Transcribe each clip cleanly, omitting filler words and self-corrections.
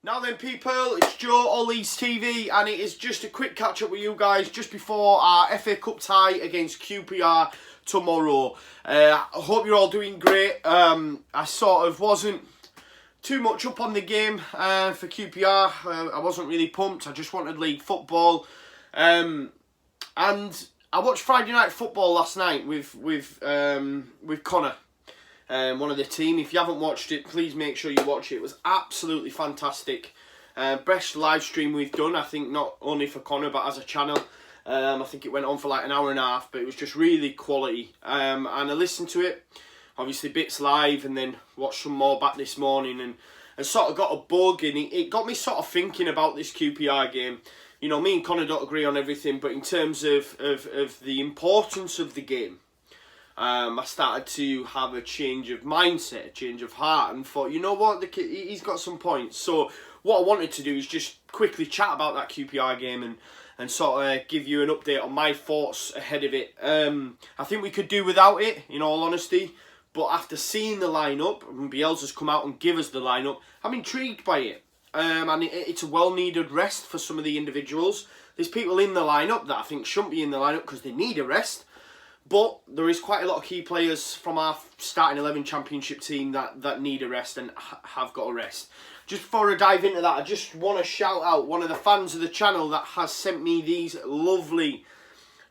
Now then people, it's Joe or Leeds TV and it is just a quick catch up with you guys just before our FA Cup tie against QPR tomorrow. I hope you're all doing great. I sort of wasn't too much up on the game for QPR. I wasn't really pumped. I just wanted league football. And I watched Friday Night Football last night with Conor. One of the team. If you haven't watched it, please make sure you watch it. It was absolutely fantastic. Best live stream we've done, I think, not only for Conor but as a channel. I think it went on for like an hour and a half, but it was just really quality. And I listened to it, obviously bits live, and then watched some more back this morning, and sort of got a bug, and it got me sort of thinking about this QPR game. You know, me and Conor don't agree on everything, but in terms of the importance of the game, I started to have a change of mindset, a change of heart, and thought, you know what, he's got some points. So what I wanted to do is just quickly chat about that QPR game and sort of give you an update on my thoughts ahead of it. I think we could do without it, in all honesty, but after seeing the lineup, and Bielsa's come out and give us the lineup, I'm intrigued by it. And it's a well-needed rest for some of the individuals. There's people in the lineup that I think shouldn't be in the lineup because they need a rest. But there is quite a lot of key players from our starting 11 championship team that need a rest and have got a rest. Just before I dive into that, I just want to shout out one of the fans of the channel that has sent me these lovely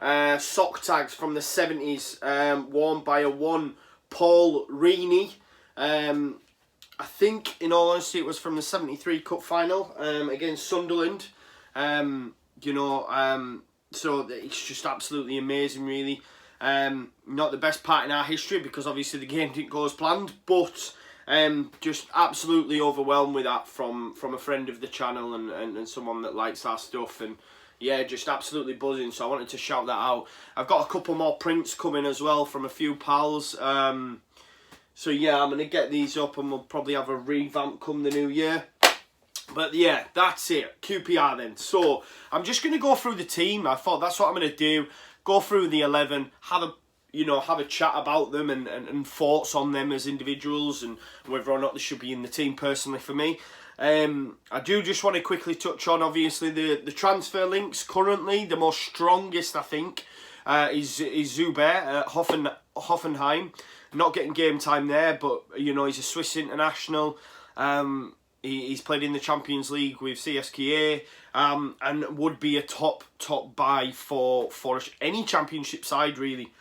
sock tags from the 70s, worn by one Paul Reaney. I think, in all honesty, it was from the 73 Cup final against Sunderland. So it's just absolutely amazing, really. Not the best part in our history because obviously the game didn't go as planned, but just absolutely overwhelmed with that from a friend of the channel and someone that likes our stuff, and yeah, just absolutely buzzing. So I wanted to shout that out. I've got a couple more prints coming as well from a few pals. So yeah, I'm going to get these up and we'll probably have a revamp come the new year. But yeah, that's it. QPR then. So I'm just going to go through the team. I thought that's what I'm going to do. Go through the 11, have a chat about them and thoughts on them as individuals and whether or not they should be in the team personally for me. I do just want to quickly touch on, obviously, the transfer links. Currently, the most strongest, I think, is Zuber at Hoffenheim. Not getting game time there, but, you know, he's a Swiss international. He's played in the Champions League with CSKA, and would be a top buy for any championship side, really.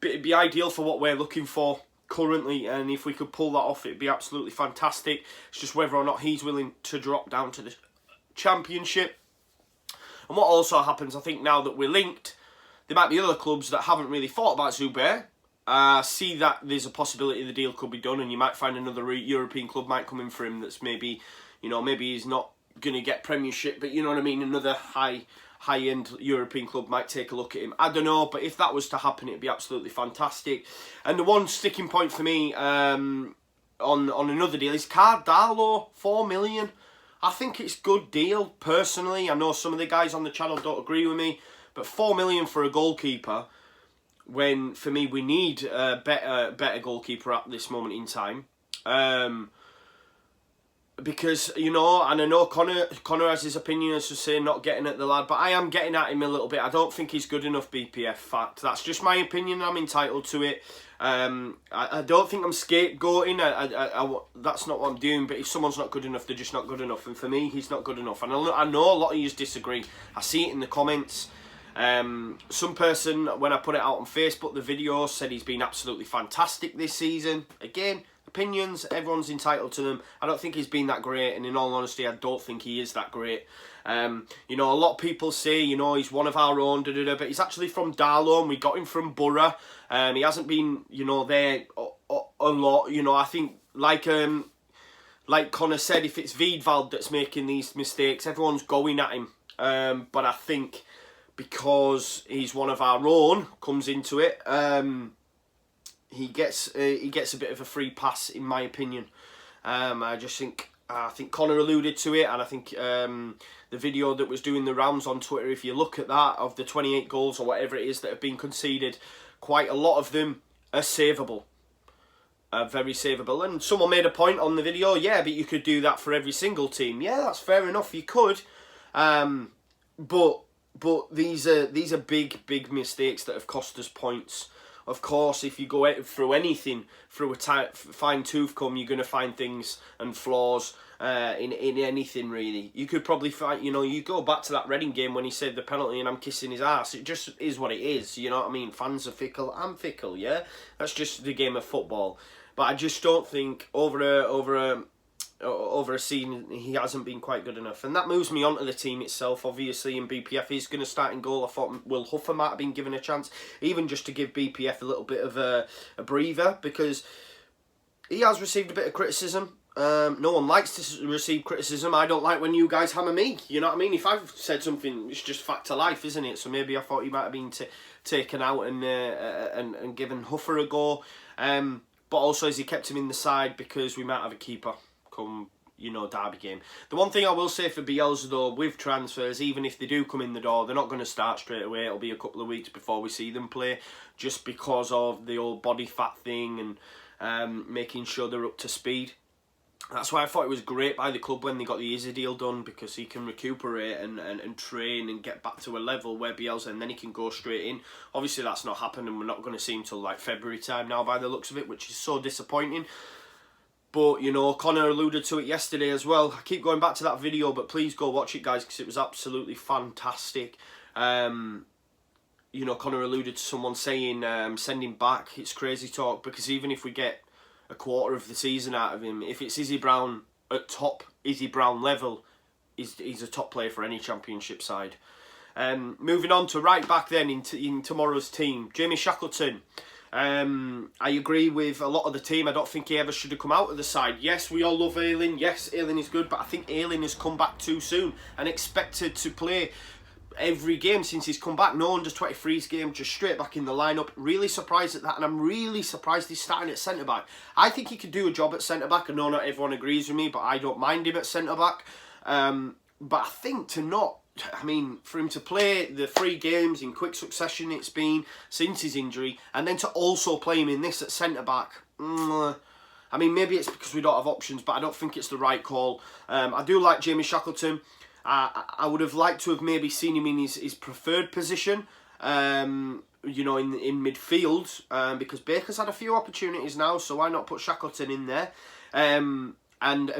But it'd be ideal for what we're looking for currently, and if we could pull that off, it'd be absolutely fantastic. It's just whether or not he's willing to drop down to the Championship. And what also happens, I think, now that we're linked, there might be other clubs that haven't really thought about Zuber. See that there's a possibility the deal could be done, and you might find another European club might come in for him that's maybe, you know, maybe he's not going to get Premiership, but you know what I mean, another high-end European club might take a look at him. I don't know, but if that was to happen, it'd be absolutely fantastic. And the one sticking point for me on another deal is Cardalo, 4 million. I think it's a good deal, personally. I know some of the guys on the channel don't agree with me, but 4 million for a goalkeeper, when, for me, we need a better goalkeeper at this moment in time. Because, you know, and I know Conor has his opinion as to say not getting at the lad, but I am getting at him a little bit. I don't think he's good enough, BPF. Fact, that's just my opinion. I'm entitled to it. I don't think I'm scapegoating. That's not what I'm doing. But if someone's not good enough, they're just not good enough. And for me, he's not good enough. And I know a lot of you disagree. I see it in the comments. Some person, when I put it out on Facebook, the video, said he's been absolutely fantastic this season. Again, opinions, everyone's entitled to them. I don't think he's been that great, and in all honesty, I don't think he is that great. You know, a lot of people say, you know, he's one of our own, but he's actually from Darlow, and we got him from Borough. He hasn't been, you know, there a lot. You know, I think, like Conor said, if it's Wiedwald that's making these mistakes, everyone's going at him. But I think because he's one of our own, comes into it, he gets a bit of a free pass, in my opinion. I think Conor alluded to it, and I think the video that was doing the rounds on Twitter, if you look at that, of the 28 goals or whatever it is that have been conceded, quite a lot of them are savable. very savable. And someone made a point on the video, yeah, but you could do that for every single team. Yeah, that's fair enough, you could. But these are big mistakes that have cost us points. Of course, if you go through anything, through a fine tooth comb, you're going to find things and flaws in anything, really. You could probably find, you know, you go back to that Reading game when he saved the penalty and I'm kissing his ass. It just is what it is, you know what I mean? Fans are fickle, I'm fickle, yeah? That's just the game of football. But I just don't think over a season he hasn't been quite good enough, and that moves me on to the team itself. Obviously, in BPF he's going to start in goal. I thought Will Huffer might have been given a chance, even just to give BPF a little bit of a breather, because he has received a bit of criticism. No one likes to receive criticism. I don't like when you guys hammer me, you know what I mean? If I've said something, it's just fact of life, isn't it? So maybe I thought he might have been taken out and given Huffer a go. But also, has he kept him in the side because we might have a keeper come, you know, derby game. The one thing I will say for Bielsa though, with transfers, even if they do come in the door, they're not going to start straight away. It'll be a couple of weeks before we see them play, just because of the old body fat thing and making sure they're up to speed. That's why I thought it was great by the club when they got the Izzy deal done, because he can recuperate and train and get back to a level where Bielsa, and then he can go straight in. Obviously that's not happened, and we're not going to see him till like February time now by the looks of it, which is so disappointing. But, you know, Conor alluded to it yesterday as well. I keep going back to that video, but please go watch it, guys, because it was absolutely fantastic. You know, Conor alluded to someone saying, send him back. It's crazy talk, because even if we get a quarter of the season out of him, if it's Izzy Brown at top Izzy Brown level, he's a top player for any championship side. Moving on to right back then in tomorrow's team, Jamie Shackleton. I agree with a lot of the team. I don't think he ever should have come out of the side. Yes, we all love Ayling. Yes, Ayling is good, but I think Ayling has come back too soon and expected to play every game since he's come back. No under 23s game, just straight back in the lineup. Really surprised at that, and I'm really surprised he's starting at centre back. I think he could do a job at centre back. I know not everyone agrees with me, but I don't mind him at centre back. But I think for him to play the 3 games in quick succession it's been since his injury, and then to also play him in this at centre back, maybe it's because we don't have options, but I don't think it's the right call. I do like Jamie Shackleton. I would have liked to have maybe seen him in his preferred position, you know, in midfield, because Baker's had a few opportunities now, so why not put Shackleton in there, and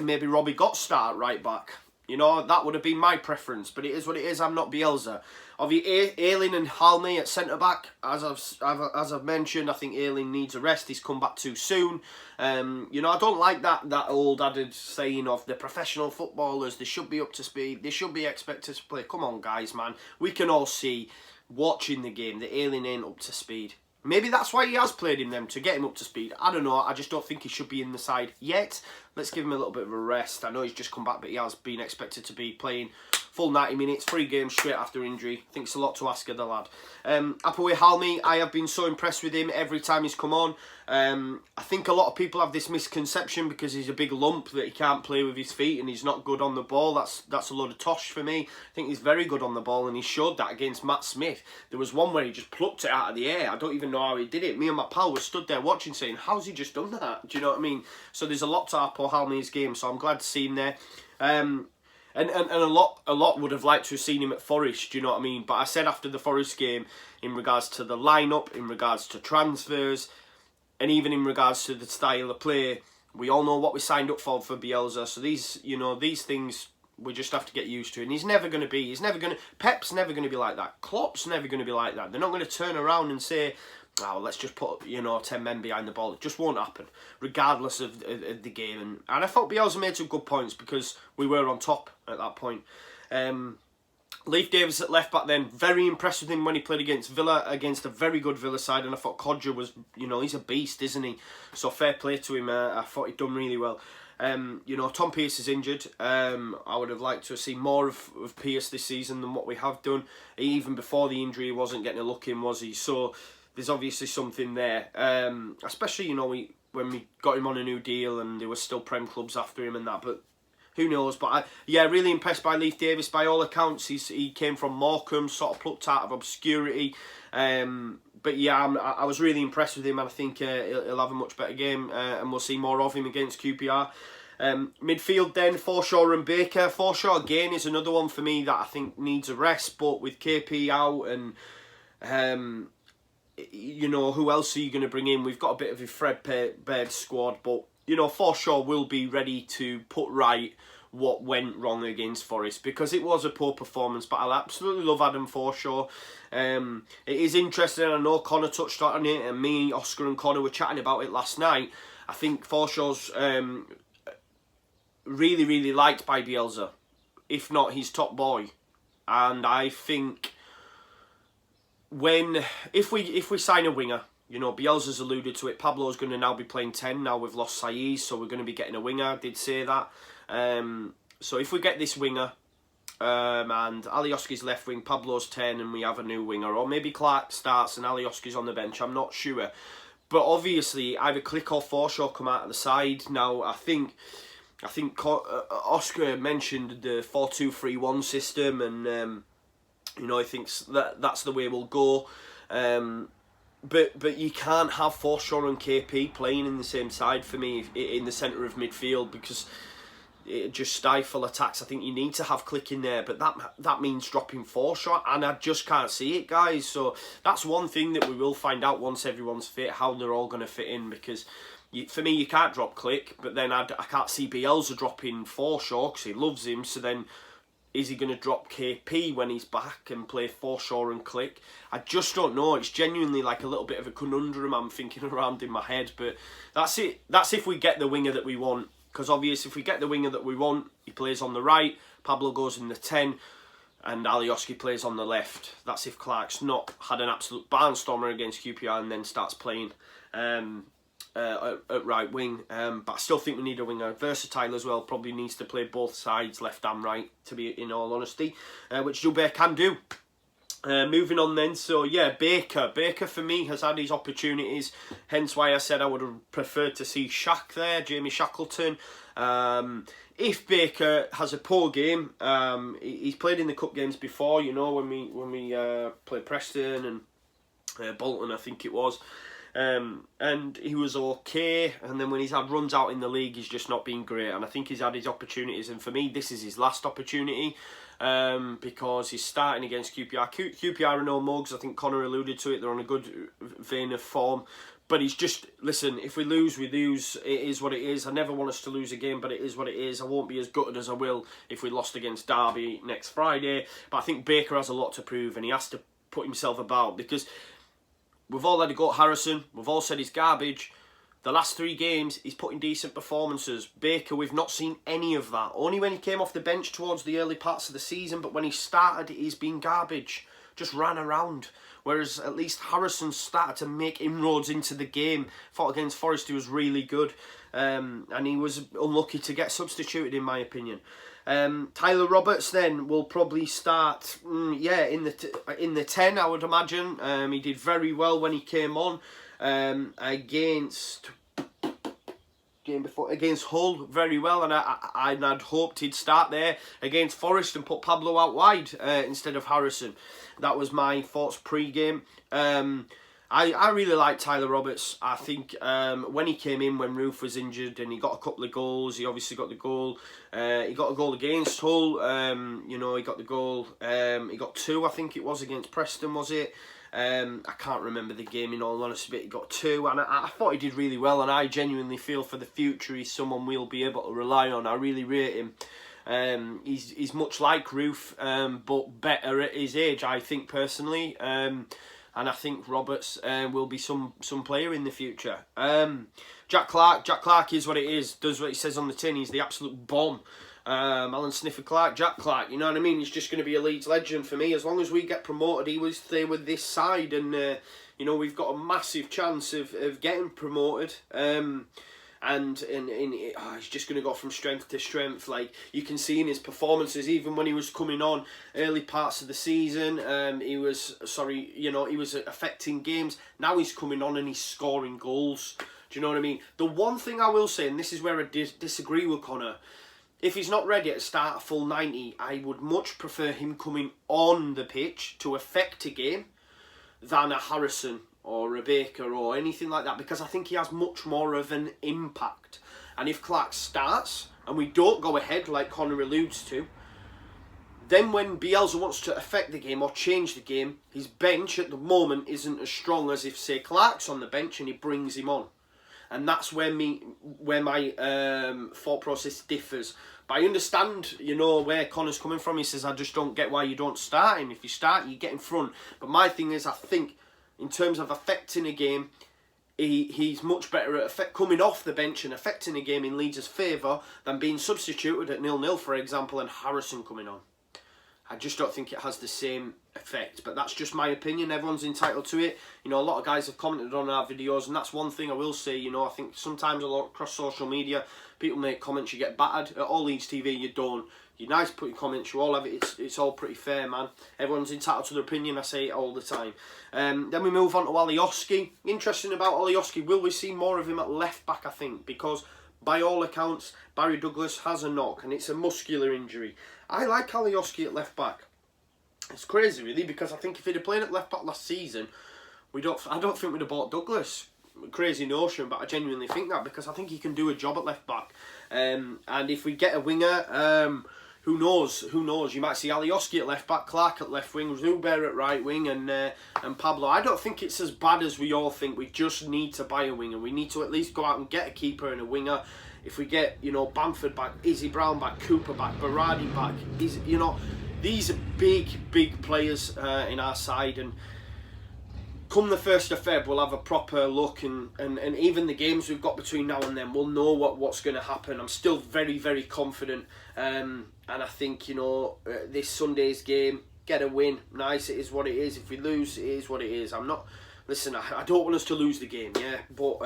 maybe Robbie Gott start at right back. You know, that would have been my preference, but it is what it is. I'm not Bielsa. Obviously, Ayling and Halme at centre-back, as I've mentioned, I think Ayling needs a rest. He's come back too soon. You know, I don't like that old added saying of the professional footballers, they should be up to speed, they should be expected to play. Come on, guys, man. We can all see, watching the game, that Ayling ain't up to speed. Maybe that's why he has played in them, to get him up to speed. I don't know. I just don't think he should be in the side yet. Let's give him a little bit of a rest. I know he's just come back, but he has been expected to be playing full 90 minutes, 3 games straight after injury. I think it's a lot to ask of the lad. Appleway Halme, I have been so impressed with him every time he's come on. I think a lot of people have this misconception because he's a big lump that he can't play with his feet and he's not good on the ball. That's a load of tosh for me. I think he's very good on the ball, and he showed that against Matt Smith. There was one where he just plucked it out of the air. I don't even know how he did it. Me and my pal were stood there watching saying, how's he just done that? Do you know what I mean? So there's a lot to Appleway Halme's game, so I'm glad to see him there. And a lot would have liked to have seen him at Forest, do you know what I mean? But I said after the Forest game, in regards to the lineup, in regards to transfers, and even in regards to the style of play, we all know what we signed up for Bielsa. So these things we just have to get used to. And Pep's never going to be like that. Klopp's never going to be like that. They're not going to turn around and say, oh, let's just put 10 men behind the ball. It just won't happen, regardless of the game. And I thought Bielsa made some good points because we were on top at that point. Leif Davis at left back then, very impressed with him when he played against Villa, against a very good Villa side, and I thought Codger was, he's a beast, isn't he? So fair play to him. I thought he'd done really well. Tom Pearce is injured. I would have liked to have seen more of Pearce this season than what we have done. Even before the injury, he wasn't getting a look in, was he? So there's obviously something there. Especially, when we got him on a new deal and there were still Prem clubs after him and that. But who knows? But yeah, really impressed by Leeds Davis. By all accounts, he came from Morecambe, sort of plucked out of obscurity. But yeah, I was really impressed with him, and I think he'll have a much better game, and we'll see more of him against QPR. Midfield then, Forshaw and Baker. Forshaw again is another one for me that I think needs a rest, but with KP out and you know, who else are you going to bring in? We've got a bit of a threadbare squad, but you know, Forshaw will be ready to put right what went wrong against Forest, because it was a poor performance. But I absolutely love Adam Forshaw. It is interesting, I know Conor touched on it, and me, Oscar and Conor were chatting about it last night. I think Forshaw's really liked by Bielsa, if not his top boy. And I think if we sign a winger, you know, Bielsa's alluded to it, Pablo's going to now be playing 10, now we've lost Saiz, so we're going to be getting a winger, I did say that. So if we get this winger, and Alioski's left wing, Pablo's 10, and we have a new winger, or maybe Clark starts and Alioski's on the bench, I'm not sure. But obviously, either Click or Forshaw come out of the side. Now, I think Oscar mentioned the 4-2-3-1 system, and you know, I think that's the way we'll go. But you can't have Forshaw and KP playing in the same side for me in the centre of midfield, because it just stifle attacks. I think you need to have Click in there, but that means dropping Forshaw, and I just can't see it, guys. So that's one thing that we will find out once everyone's fit, how they're all going to fit in, because for me, you can't drop Click, but then I can't see Bielsa dropping Forshaw because he loves him. So then, is he going to drop KP when he's back and play Forshaw and Click? I just don't know. It's genuinely like a little bit of a conundrum I'm thinking around in my head. But that's it. That's if we get the winger that we want. Because obviously, if we get the winger that we want, he plays on the right, Pablo goes in the 10, and Alioski plays on the left. That's if Clark's not had an absolute barnstormer against QPR and then starts playing at right wing. But I still think we need a winger. Versatile as well, probably needs to play both sides, left and right, to be in all honesty, which Joubert can do. Moving on then, so yeah, Baker for me has had his opportunities, hence why I said I would have preferred to see Shaq there, Jamie Shackleton. If Baker has a poor game, he's played in the cup games before, you know, when we played Preston and Bolton, I think it was. And he was okay, and then when he's had runs out in the league, he's just not been great, and I think he's had his opportunities, and for me this is his last opportunity, because he's starting against QPR. QPR are no mugs, I think Conor alluded to it, they're on a good vein of form, but he's just, listen, if we lose, we lose, it is what it is. I never want us to lose a game, but it is what it is. I won't be as gutted as I will if we lost against Derby next Friday, but I think Baker has a lot to prove, and he has to put himself about, because we've all had a go at Harrison. We've all said he's garbage. The last 3 games, he's put in decent performances. Baker, we've not seen any of that. Only when he came off the bench towards the early parts of the season, but when he started, he's been garbage. Just ran around. Whereas at least Harrison started to make inroads into the game. Fought against Forest, he was really good. And he was unlucky to get substituted, in my opinion. Tyler Roberts then will probably start, in the 10, I would imagine. He did very well when he came on against Hull, very well, and I'd hoped he'd start there against Forest and put Pablo out wide instead of Harrison. That was my thoughts pre-game. I really like Tyler Roberts. I think when he came in, when Roof was injured, and he got a couple of goals, he obviously got the goal. He got a goal against Hull. He got the goal. He got 2, I think it was, against Preston, was it? I can't remember the game in all honesty, but he got 2, and I thought he did really well, and I genuinely feel for the future he's someone we'll be able to rely on. I really rate him. He's much like Roof, but better at his age, I think, personally. And I think Roberts will be some player in the future. Jack Clark is what it is, does what he says on the tin, he's the absolute bomb. Alan Sniffer Clark, Jack Clark, you know what I mean? He's just going to be a Leeds legend for me. As long as we get promoted, he will stay with this side, and we've got a massive chance of getting promoted. He's just going to go from strength to strength. Like, you can see in his performances, even when he was coming on early parts of the season, he was affecting games. Now he's coming on and he's scoring goals. Do you know what I mean? The one thing I will say, and this is where I disagree with Conor, if he's not ready to start a full 90, I would much prefer him coming on the pitch to affect a game than a Harrison or a Baker or anything like that, because I think he has much more of an impact. And if Clark starts and we don't go ahead, like Conor alludes to, then when Bielsa wants to affect the game or change the game, his bench at the moment isn't as strong as if, say, Clark's on the bench and he brings him on. And that's where my thought process differs. But I understand, you know, where Conor's coming from. He says, I just don't get why you don't start him. If you start, you get in front. But my thing is, I think, in terms of affecting a game, he's much better at coming off the bench and affecting a game in Leeds' favour than being substituted at 0-0, for example, and Harrison coming on. I just don't think it has the same effect, but that's just my opinion. Everyone's entitled to it. You know, a lot of guys have commented on our videos, and that's one thing I will say. You know, I think sometimes a lot across social media, people make comments, you get battered. At All Leeds TV, you don't. You're nice to put your comments, you all have it. It's all pretty fair, man. Everyone's entitled to their opinion, I say it all the time. Then we move on to Alioski. Interesting about Alioski, will we see more of him at left back, I think, because by all accounts, Barry Douglas has a knock, and it's a muscular injury. I like Alioski at left back. It's crazy, really, because I think if he'd have played at left back last season, I don't think we'd have bought Douglas. Crazy notion, but I genuinely think that, because I think he can do a job at left back. And if we get a winger, who knows? Who knows? You might see Alioski at left back, Clark at left wing, Zuber at right wing, and Pablo. I don't think it's as bad as we all think. We just need to buy a winger. We need to at least go out and get a keeper and a winger. If we get, you know, Bamford back, Izzy Brown back, Cooper back, Berardi back, you know, these are big players in our side, and come the 1st of Feb, we'll have a proper look, and even the games we've got between now and then, we'll know what's going to happen. I'm still very confident, and I think, you know, this Sunday's game, get a win, nice, it is what it is. If we lose, it is what it is. Listen, I don't want us to lose the game, yeah, but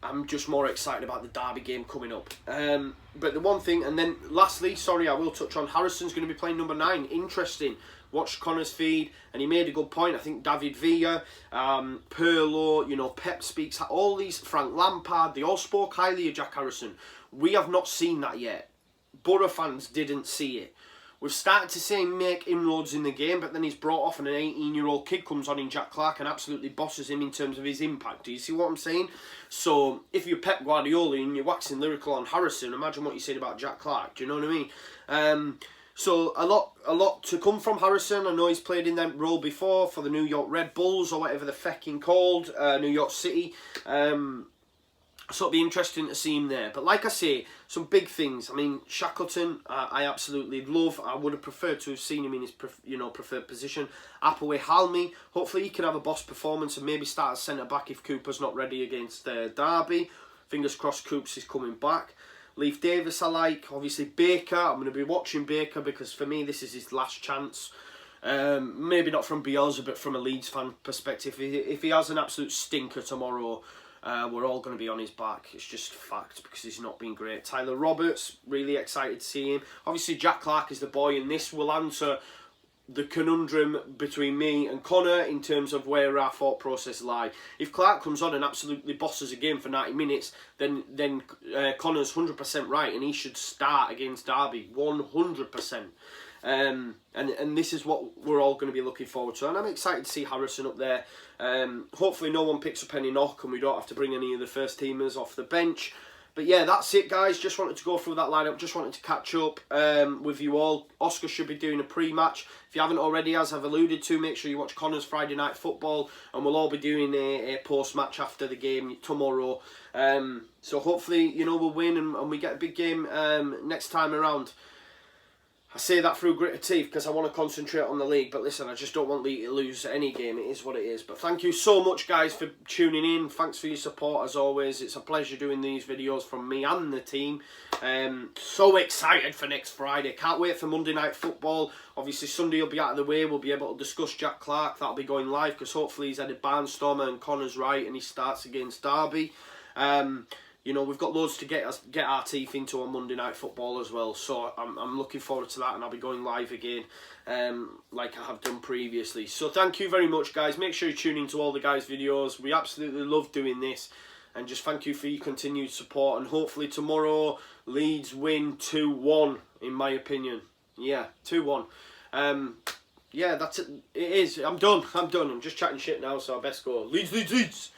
I'm just more excited about the Derby game coming up. But the one thing, and then lastly, sorry, I will touch on Harrison's going to be playing number 9. Interesting. Watched Conor's feed, and he made a good point. I think David Villa, Pirlo, you know, Pep speaks, all these, Frank Lampard, they all spoke highly of Jack Harrison. We have not seen that yet. Borough fans didn't see it. We've started to see him make inroads in the game, but then he's brought off and an 18-year-old kid comes on in Jack Clark and absolutely bosses him in terms of his impact. Do you see what I'm saying? So, if you're Pep Guardiola and you're waxing lyrical on Harrison, imagine what you said about Jack Clark. Do you know what I mean? So, a lot to come from Harrison. I know he's played in that role before for the New York Red Bulls, or whatever they're fecking called, New York City. So it'll be interesting to see him there. But like I say, some big things. I mean, Shackleton, I absolutely love. I would have preferred to have seen him in his preferred position. Appleway Halmi, hopefully he can have a boss performance and maybe start as centre-back if Cooper's not ready against Derby. Fingers crossed Coops is coming back. Leif Davis I like. Obviously Baker, I'm going to be watching Baker because for me this is his last chance. Maybe not from Bielsa, but from a Leeds fan perspective. If he has an absolute stinker tomorrow, we're all going to be on his back. It's just fact because he's not been great. Tyler Roberts, really excited to see him. Obviously Jack Clark is the boy, and this will answer the conundrum between me and Conor in terms of where our thought process lie. If Clark comes on and absolutely bosses a game for 90 minutes, then Conor's 100% right, and he should start against Derby 100%. And this is what we're all going to be looking forward to, and I'm excited to see Harrison up there. Hopefully no one picks up any knock and we don't have to bring any of the first teamers off the bench. But yeah, that's it guys, just wanted to go through that lineup, just wanted to catch up with you all. Oscar should be doing a pre-match. If you haven't already, as I've alluded to, make sure you watch Conor's Friday Night Football, and we'll all be doing a post-match after the game tomorrow. So hopefully, you know, we'll win and we get a big game next time around. I say that through gritted teeth because I want to concentrate on the league. But listen, I just don't want Leeds to lose any game. It is what it is. But thank you so much, guys, for tuning in. Thanks for your support, as always. It's a pleasure doing these videos from me and the team. So excited for next Friday. Can't wait for Monday Night Football. Obviously, Sunday will be out of the way. We'll be able to discuss Jack Clark. That'll be going live because hopefully he's headed Barnstormer and Conor's right and he starts against Derby. You know, we've got loads to get our teeth into on Monday Night Football as well. So I'm looking forward to that, and I'll be going live again like I have done previously. So thank you very much, guys. Make sure you tune into all the guys' videos. We absolutely love doing this. and just thank you for your continued support, and hopefully tomorrow Leeds win 2-1 in my opinion. Yeah, 2-1. Yeah, that's it. It is. I'm done. I'm just chatting shit now, so I best go. Leeds, Leeds, Leeds.